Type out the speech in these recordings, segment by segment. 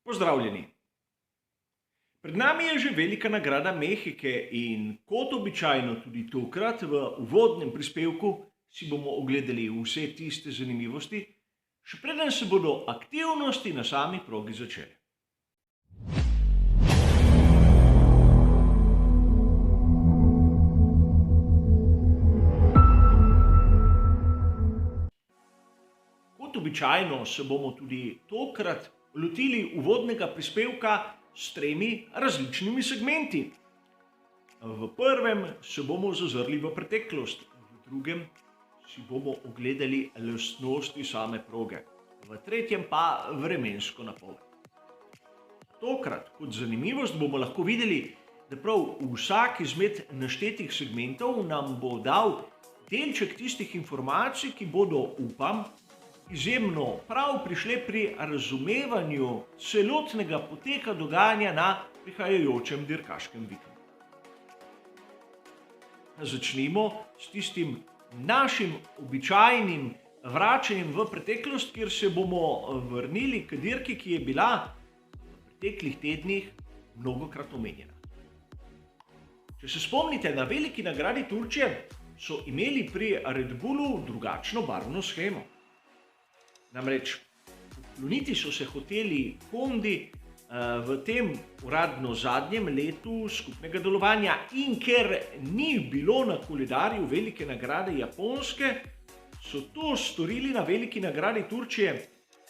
Pozdravljeni. Pred nami je že velika nagrada Mehike in kot običajno tudi tokrat v uvodnem prispevku si bomo ogledali vse tiste zanimivosti, še preden se bodo aktivnosti na sami progi začele. Kot običajno se bomo tudi tokrat lotili uvodnega prispevka s tremi različnimi segmenti. V prvem se bomo zazrli v preteklost, v drugem si bomo ogledali lastnosti same proge, v tretjem pa vremensko napoved. Tokrat kot zanimivost bomo lahko videli, da prav vsak izmed naštetih segmentov nam bo dal delček tistih informacij, ki bodo, upam, izjemno prav prišle pri razumevanju celotnega poteka dogajanja na prihajajočem dirkaškem vikendu. Začnimo s tistim našim običajnim vračanjem v preteklost, kjer se bomo vrnili k dirki, ki je bila v preteklih tednih mnogokrat omenjena. Če se spomnite, na veliki nagradi Turčije so imeli pri Red Bullu drugačno barvno shemo. Namreč pokloniti so se hoteli Hondi v tem uradno zadnjem letu skupnega delovanja in ker ni bilo na koledarju velike nagrade Japonske, so to storili na veliki nagradi Turčije,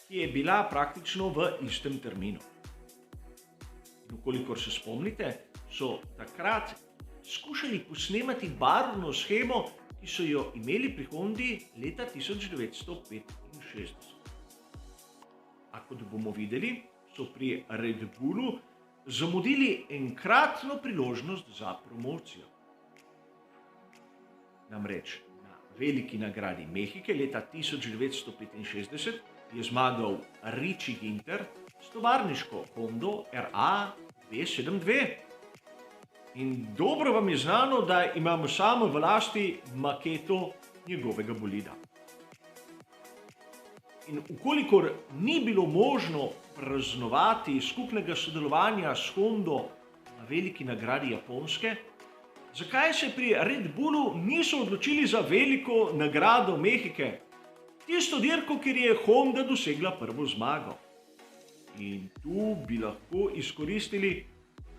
ki je bila praktično v istem terminu. In kolikor se spomnite, so takrat skušali posnemati barvno shemo, ki so jo imeli pri Hondi leta 1965. A kot bomo videli, so pri Red Bullu zamudili enkratno priložnost za promocijo. Namreč na veliki nagradi Mehike leta 1965 je zmagal Richie Ginter s tovarniško Hondo RA 272. In dobro vam je znano, da imamo samo v lasti maketo njegovega bolida. In ukolikor ni bilo možno praznovati skupnega sodelovanja s Hondo na veliki nagradi Japonske, zakaj se pri Red Bullu niso odločili za veliko nagrado Mehike, tisto dirko, kjer je Honda dosegla prvo zmago. In tu bi lahko izkoristili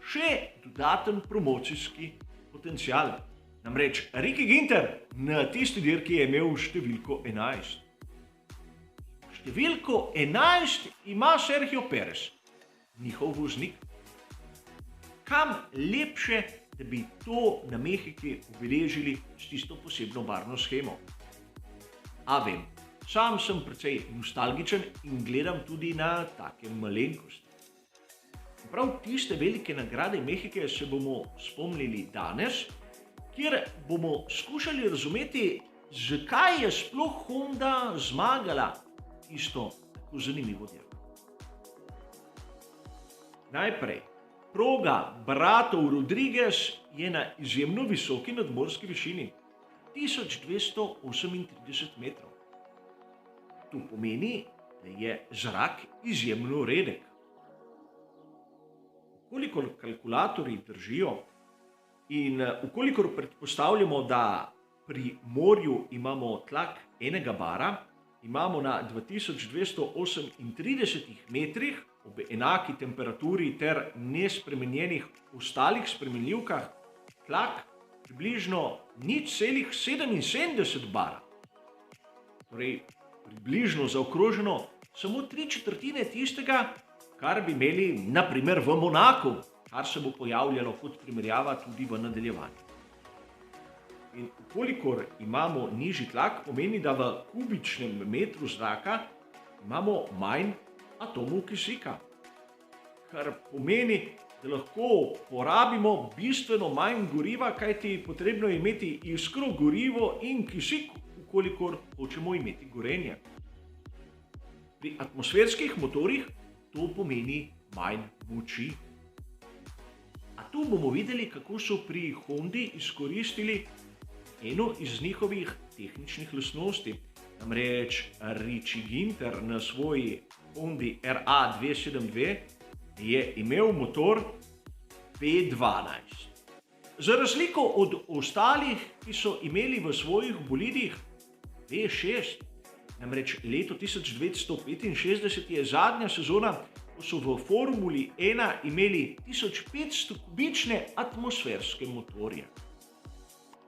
še dodaten promocijski potencial. Namreč Richie Ginter na tisti dirki je imel številko 11. Številko 11 ima Sergio Perez, njihov voznik. Kam lepše, da bi to na Mehiki obeležili s tisto posebno barvno shemo. A vem, sam sem precej nostalgičen in gledam tudi na take malenkosti. Prav tiste velike nagrade Mehike se bomo spomnili danes, kjer bomo skušali razumeti, zakaj je sploh Honda zmagala isto tako zanimivo dirko. Najprej, proga bratov Rodriguez je na izjemno visoki nadmorski višini, 1238 metrov. To pomeni, da je zrak izjemno redek. Ukolikor kalkulatorji držijo in ukolikor predpostavljamo, da pri morju imamo tlak enega bara, imamo na 2238 metrih ob enaki temperaturi ter nespremenjenih ostalih spremenljivkah tlak približno 0,77 bara. Torej, približno zaokroženo samo 3/4 tistega, kar bi imeli na primer v Monaku, kar se bo pojavljalo kot primerjava tudi v nadaljevanju. In ukolikor imamo nižji tlak, pomeni, da v kubičnem metru zraka imamo manj atomov kisika, kar pomeni, da lahko porabimo bistveno manj goriva, kajti potrebno je imeti iskro, gorivo in kisik, ukolikor hočemo imeti gorenje. Pri atmosferskih motorjih to pomeni manj moči. A tu bomo videli, kako so pri Hondi izkoristili eno iz njihovih tehničnih lastnosti. Namreč Richie Ginter na svoji Hondi RA 272 je imel motor V12. Za razliko od ostalih, ki so imeli v svojih bolidih V6, namreč leto 1965 je zadnja sezona, ko so v Formuli 1 imeli 1500 kubične atmosferske motorje.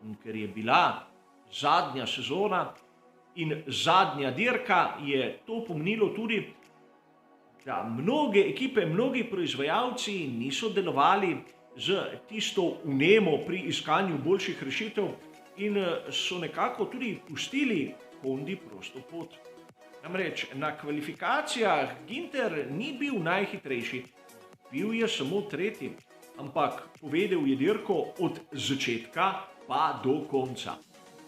In ker je bila zadnja sezona in zadnja dirka, je to pomenilo tudi, da mnoge ekipe, mnogi proizvajalci niso delovali z tisto vnemo pri iskanju boljših rešitev in so nekako tudi pustili Hondi prosto pot. Namreč na kvalifikacijah Ginter ni bil najhitrejši, bil je samo tretji, ampak povedel je dirko od začetka pa do konca.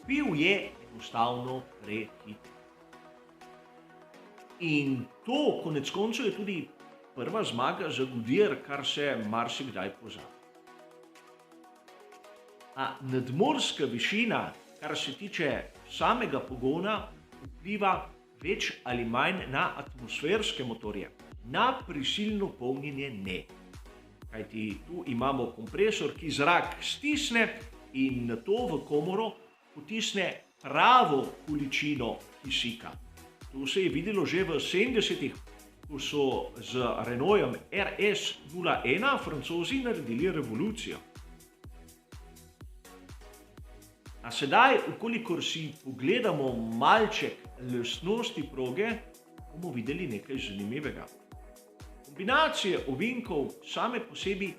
Bil je enostavno prehiter. In to konec koncev je tudi prva zmaga za Goodyear, kar se marsikdaj pozabi. A nadmorska višina, kar se tiče samega pogona, vpliva več ali manj na atmosferske motorje, na prisilno polnjenje ne. Kajti tu imamo kompresor, ki zrak stisne in nato v komoro potisne pravo količino kisika. To se je videlo že v 70-ih, ko so z Renaultom RS01 Francozi naredili revolucijo. A sedaj, ukolikor si pogledamo malček lastnosti proge, bomo videli nekaj zanimivega. Kombinacije ovinkov same po sebi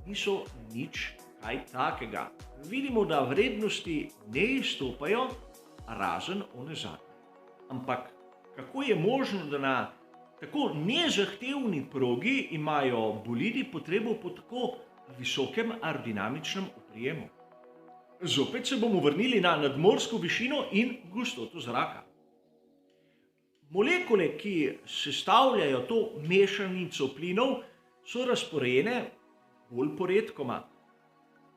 niso nič kaj takega. Vidimo, da vrednosti ne izstopajo, razen one zadnje. Ampak kako je možno, da na tako nezahtevni progi imajo bolidi potrebo po tako visokem aerodinamičnem oprijemu? Zopet se bomo vrnili na nadmorsko višino in gostoto zraka. Molekule, ki sestavljajo to mešanico plinov, so razporejene bolj poredkoma.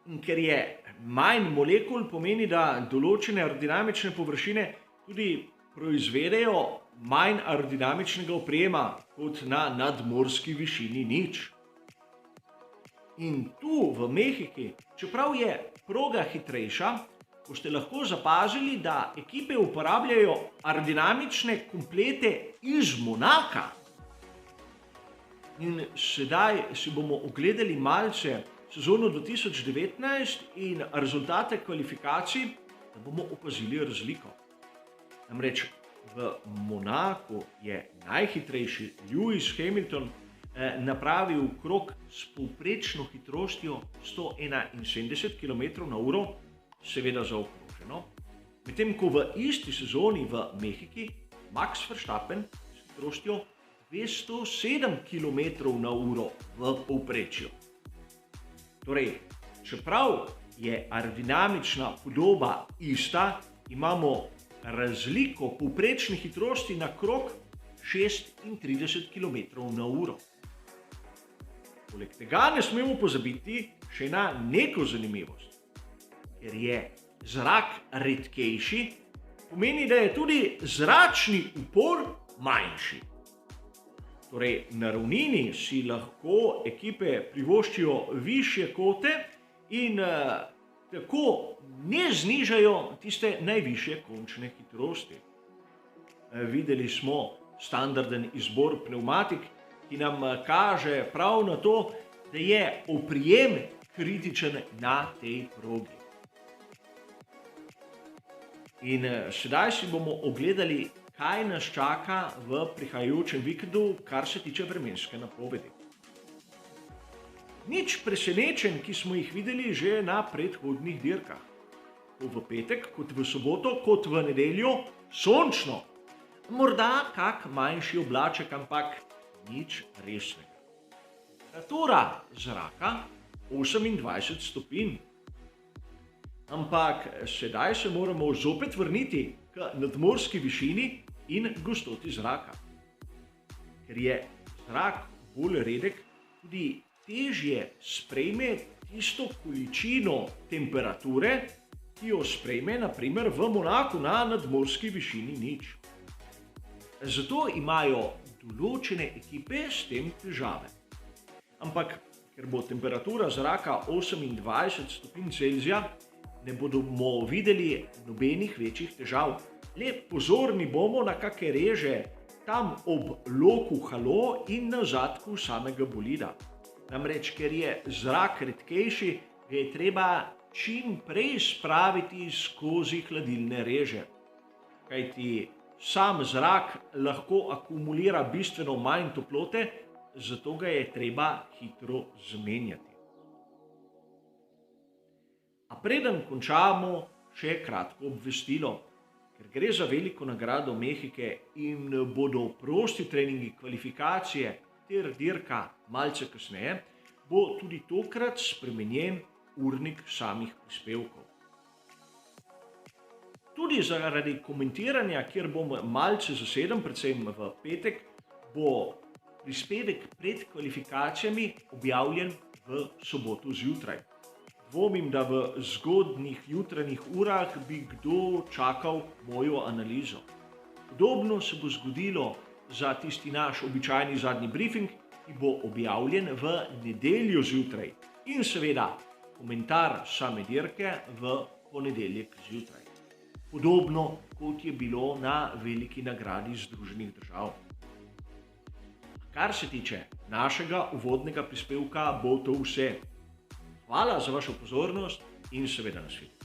In ker je manj molekul, pomeni, da določene aerodinamične površine tudi proizvedejo manj aerodinamičnega oprijema kot na nadmorski višini nič. In tu v Mehiki, čeprav je proga hitrejša, boste lahko zapazili, da ekipe uporabljajo aerodinamične komplete iz Monaka. In sedaj si bomo ogledali malce sezono 2019 in rezultate kvalifikacij, da bomo opazili razliko. Namreč v Monaku je najhitrejši Lewis Hamilton napravil krog s povprečno hitrostjo 171 km/h, seveda zaokroženo, medtem ko v isti sezoni v Mehiki Max Verstappen s hitrostjo 207 km/h v povprečju. Torej, čeprav je aerodinamična podoba ista, imamo razliko povprečne hitrosti na krog 36 km/h. Poleg tega ne smemo pozabiti še na neko zanimivost. Ker je zrak redkejši, pomeni, da je tudi zračni upor manjši. Torej, na ravnini si lahko ekipe privoščijo višje kote in tako ne znižajo tiste najvišje končne hitrosti. Videli smo standarden izbor pnevmatik, ki nam kaže prav na to, da je oprijem kritičen na tej progi. In sedaj si bomo ogledali, kaj nas čaka v prihajajočem vikendu, kar se tiče vremenske napovedi. Nič presenečenj, ki smo jih videli že na predhodnih dirkah. Tako v petek, kot v soboto, kot v nedeljo, sončno. Morda kak manjši oblaček, ampak nič resnega. Temperatura zraka 28 stopinj. Ampak sedaj se moramo zopet vrniti k nadmorski višini in gostoti zraka. Ker je zrak bolj redek, tudi težje sprejme tisto količino temperature, ki jo sprejme na primer v Monaku na nadmorski višini nič. Zato imajo določene ekipe s tem težave. ampak ker bo temperatura zraka 28 stopinj Celzija, ne bomo videli nobenih večjih težav. Le pozorni bomo na kake reže tam ob loku halo in na zadku samega bolida. Namreč, ker je zrak redkejši, ga je treba čim prej spraviti skozi hladilne reže. Kajti sam zrak lahko akumulira bistveno manj toplote, zato ga je treba hitro zamenjati. A preden končamo, še kratko obvestilo. Ker gre za veliko nagrado Mehike in bodo prosti treningi, kvalifikacije ter dirka malce kasneje, bo tudi tokrat spremenjen urnik samih prispevkov. Tudi zaradi komentiranja, kjer bom malce zaseden, predvsem v petek, bo prispevek pred kvalifikacijami objavljen v soboto zjutraj. Dvomim, da v zgodnjih jutranjih urah bi kdo čakal mojo analizo. Podobno se bo zgodilo za tisti naš običajni zadnji briefing, ki bo objavljen v nedeljo zjutraj. In seveda komentar same dirke v ponedeljek zjutraj. Podobno kot je bilo na veliki nagradi Združenih držav. Kar se tiče našega uvodnega prispevka, bo to vse. Hvala za vašo pozornost in seveda nasvidenje.